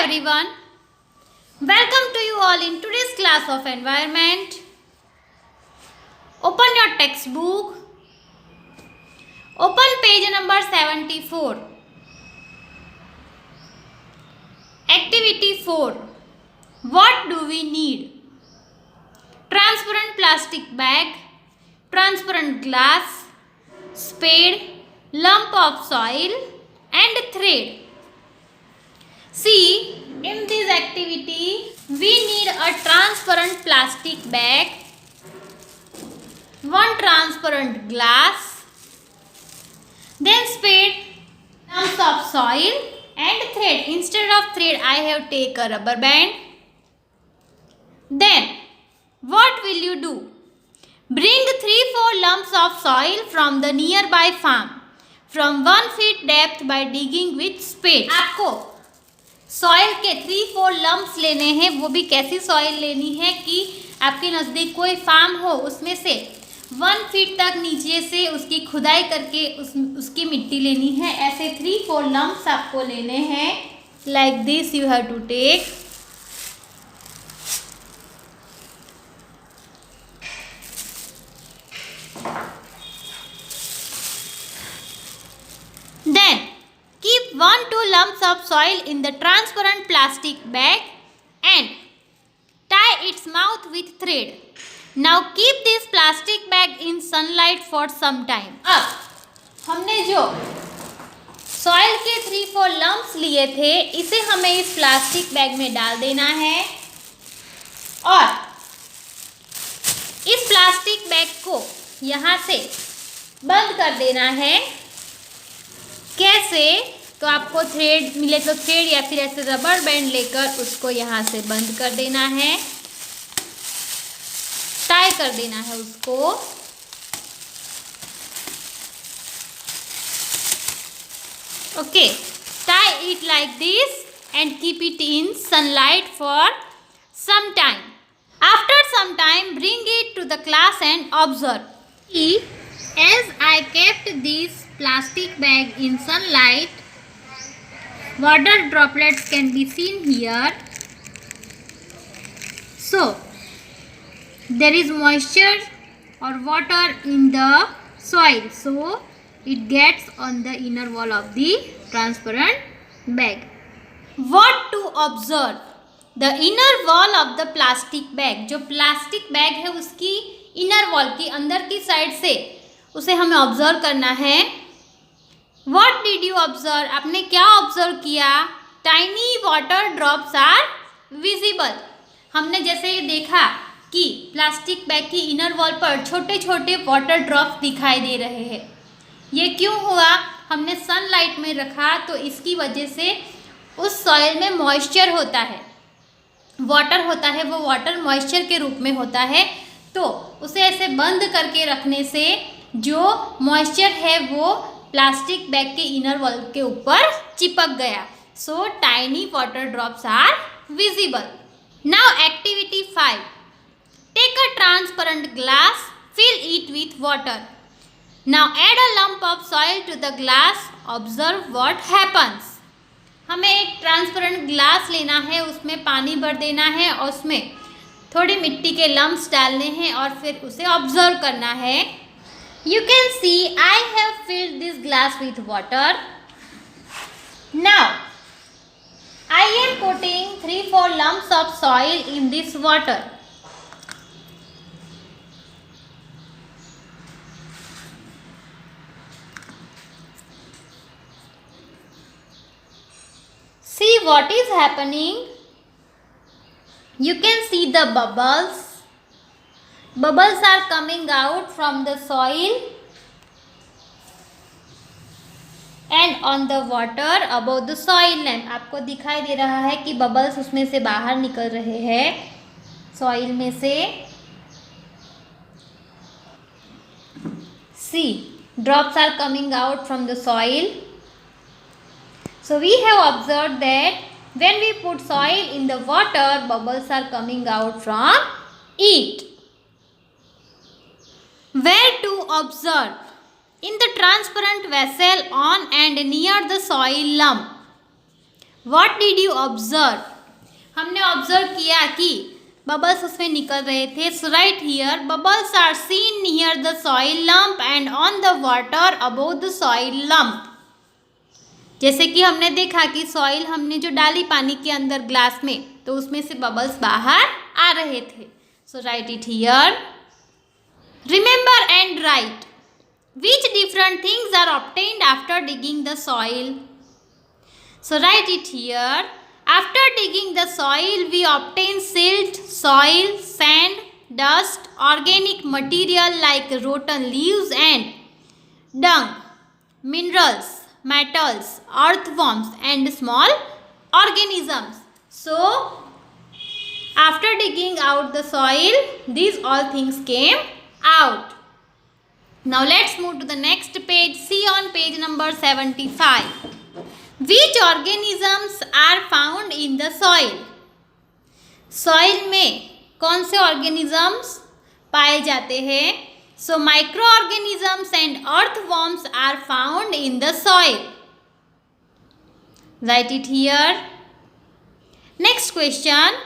everyone, welcome to you all in today's class of environment. Open your textbook, open page number 74. Activity 4. What do we need? Transparent plastic bag, transparent glass, spade, lump of soil and thread. See, in this activity, we need a transparent plastic bag, one transparent glass, then spade, lumps of soil and thread. Instead of thread, I have taken a rubber band. Then, what will you do? Bring 3-4 lumps of soil from the nearby farm, from 1 feet depth by digging with spade. आपको soil के 3-4 lumps लेने हैं, वो भी कैसी soil लेनी है कि आपके नज़दीक कोई फार्म हो, उसमें से 1 फीट तक नीचे से उसकी खुदाई करके उसकी मिट्टी लेनी है। ऐसे 3-4 लम्प्स आपको लेने हैं। Like this you have to take. Then keep 1-2 lumps of soil in the transparent plastic bag and tie its mouth with thread. Now keep this plastic bag in sunlight for some time. अब हमने जो soil के 3-4 lumps लिए थे, इसे हमें इस plastic bag में डाल देना है और इस प्लास्टिक बैग को यहाँ से बंद कर देना है। कैसे? तो आपको थ्रेड मिले तो थ्रेड या फिर ऐसे रबर बैंड लेकर उसको यहाँ से बंद कर देना है, टाई कर देना है उसको। Okay, tie it like this and keep it in sunlight for some time. After some time bring it to the class and observe. As I kept this plastic bag in sunlight, water droplets can be seen here. So, there is moisture or water in the soil. So, it gets on the inner wall of the transparent bag. What to observe? The inner wall of the plastic bag. जो plastic bag है उसकी inner wall की अंदर की side से उसे हमें observe करना है। What did you observe? आपने क्या ऑब्जर्व किया? Tiny water drops are visible. हमने जैसे ये देखा कि प्लास्टिक बैग की इनर वॉल पर छोटे छोटे वाटर ड्रॉप्स दिखाई दे रहे हैं। ये क्यों हुआ? हमने सनलाइट में रखा तो इसकी वजह से उस सॉइल में मॉइस्चर होता है, वाटर होता है, वो वाटर मॉइस्चर के रूप में होता है। तो उसे ऐसे बंद करके रखने से जो मॉइस्चर है वो प्लास्टिक बैग के इनर वॉल के ऊपर चिपक गया। So tiny water drops are visible. Now activity 5। Take a transparent glass, fill it with water. Now add a lump of soil to the glass, observe what happens. हमें एक transparent glass लेना है, उसमें पानी भर देना है और उसमें थोड़ी मिट्टी के लम्प्स डालने हैं और फिर उसे ऑब्जर्व करना है। You can see I have filled this glass with water. Now, I am putting 3-4 lumps of soil in this water. See what is happening. You can see the bubbles. Bubbles are coming out from the soil and on the water above the soil line. आपको दिखाई दे रहा है कि bubbles उसमें से बाहर निकल रहे हैं सॉइल में से। See, drops are coming out from the soil. So we have observed that when we put soil in the water, bubbles are coming out from it. Where to observe? In the transparent vessel on and near the soil lump. What did you observe? हमने observe किया कि bubbles उसमें निकल रहे थे. So right here, bubbles are seen near the soil lump and on the water above the soil lump. जैसे कि हमने देखा कि सॉइल हमने जो डाली पानी के अंदर ग्लास में, तो उसमें से बबल्स बाहर आ रहे थे. So write it here. Remember and write. Which different things are obtained after digging the soil? So write it here. After digging the soil, we obtain silt, soil, sand, dust, organic material like rotten leaves and dung, minerals, metals, earthworms and small organisms. So after digging out the soil, these all things came out. Now let's move to the next page. See on page number 75. Which organisms are found in the soil? Soil में कौन से organisms पाए जाते हैं? So microorganisms and earthworms are found in the soil. Write it here. Next question.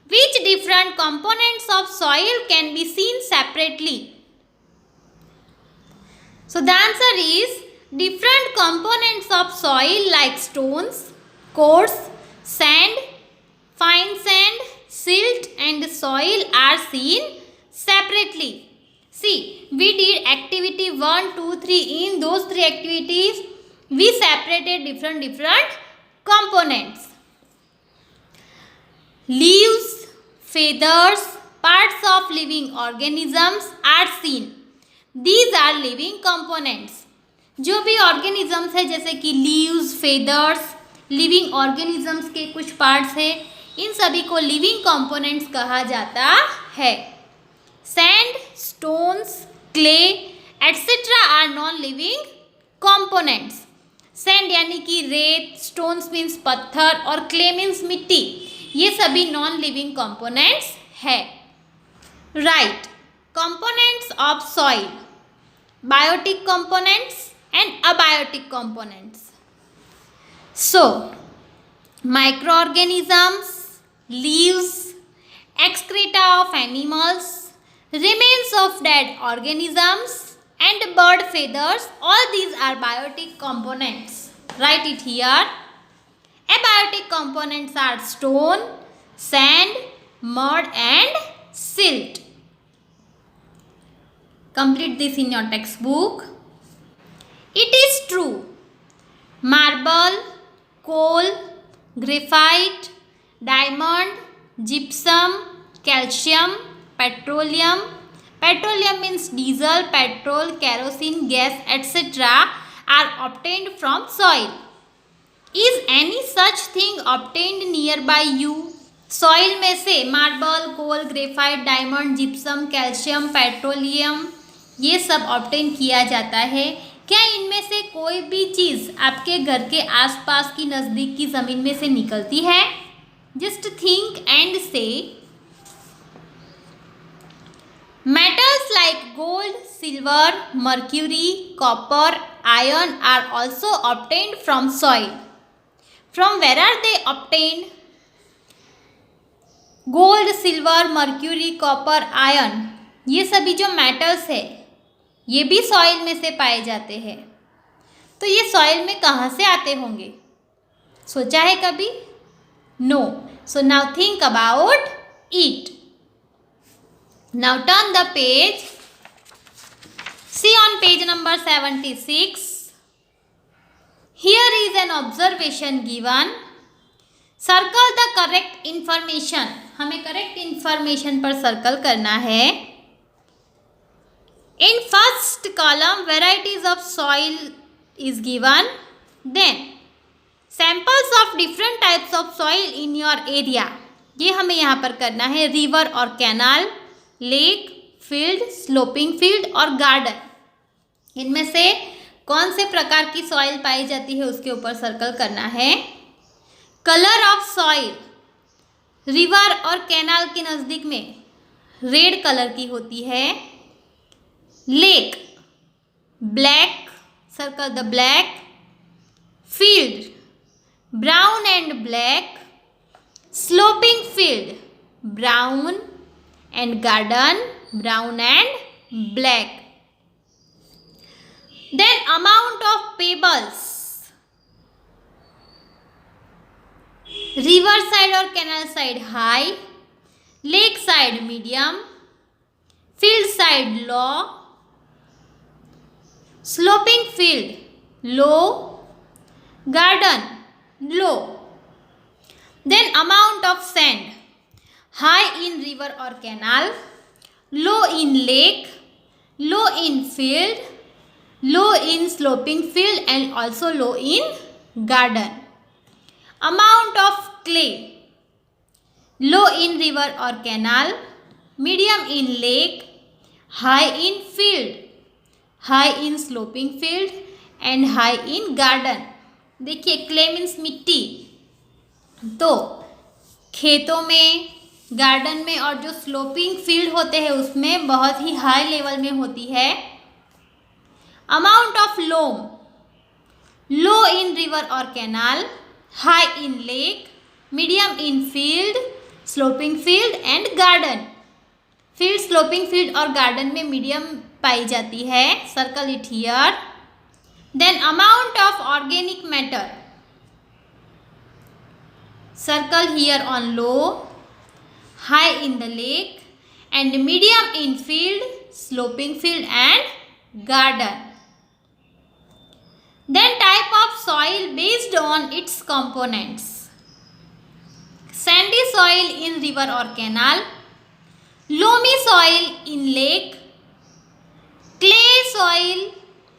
Which different components of soil can be seen separately? So the answer is different components of soil like stones, coarse, sand, fine sand, silt and soil are seen separately. See, we did activity 1, 2, 3. In those 3 activities, we separated different components. Leaves, feathers, parts of living organisms are seen. These are living components. जो भी organisms है जैसे कि leaves, feathers, living organisms के कुछ parts है, इन सभी को living components कहा जाता है. Sand, stones, clay, etc. are non-living components. Sand यानी कि रेत, stones means पत्थर और clay means मिट्टी. ये सभी non-living components है. Right. Components of soil. Biotic components and abiotic components. So, microorganisms, leaves, excreta of animals, remains of dead organisms and bird feathers, all these are biotic components. Write it here. Abiotic components are stone, sand, mud and silt. Complete this in your textbook. It is true. Marble, coal, graphite, diamond, gypsum, calcium, petroleum. Petroleum means diesel, petrol, kerosene, gas, etc. are obtained from soil. Is any such thing obtained nearby you? Soil में से marble, coal, graphite, diamond, gypsum, calcium, petroleum ये सब obtain किया जाता है. क्या इनमें से कोई भी चीज़ आपके घर के आसपास की नज़दीक की ज़मीन में से निकलती है? Just think and say. Metals like gold, silver, mercury, copper, iron are also obtained from soil. From where are they obtained? Gold, silver, mercury, copper, iron ये सभी जो मेटल्स है ये भी सॉइल में से पाए जाते हैं. तो ये सॉइल में कहाँ से आते होंगे? सोचा है कभी? No. So now think about it. Now turn the page. See on page number 76. Here is an observation given. Circle the correct information. हमें करेक्ट इंफॉर्मेशन पर सर्कल करना है. In first column varieties of soil is given. Then samples of different types of soil in your area. ये हमें यहाँ पर करना है. रिवर और canal, lake, field, sloping field और गार्डन. इनमें से कौन से प्रकार की सॉइल पाई जाती है उसके ऊपर सर्कल करना है. Colour of soil. रिवर और कैनाल के नज़दीक में रेड कलर की होती है. Lake black, circle the black. Field brown and black, sloping field, brown and garden, brown and black. Then amount of pebbles, river side or canal side high, lake side medium, field side low, sloping field low, garden low. Then amount of sand, high in river or canal, low in lake, low in field, low in sloping field and also low in garden. Amount of clay, low in river or canal, medium in lake, high in field, high in sloping field and high in garden. देखिए clay means मिट्टी, तो खेतों में, garden में और जो sloping field होते हैं उसमें बहुत ही हाई लेवल में होती है. Amount of loam, low in river और canal, high in lake, medium in field, sloping field and garden. Field, sloping field और गार्डन में मीडियम पाई जाती है. Circle it here. Then amount of organic matter, circle here on low, high in the lake and medium in field, sloping field and garden. Then type of soil based on its components. Sandy soil in river or canal, loamy soil in lake, clay soil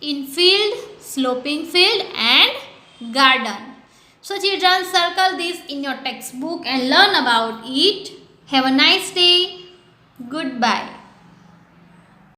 in field, sloping field and garden. So children, circle this in your textbook and learn about it. Have a nice day. Goodbye.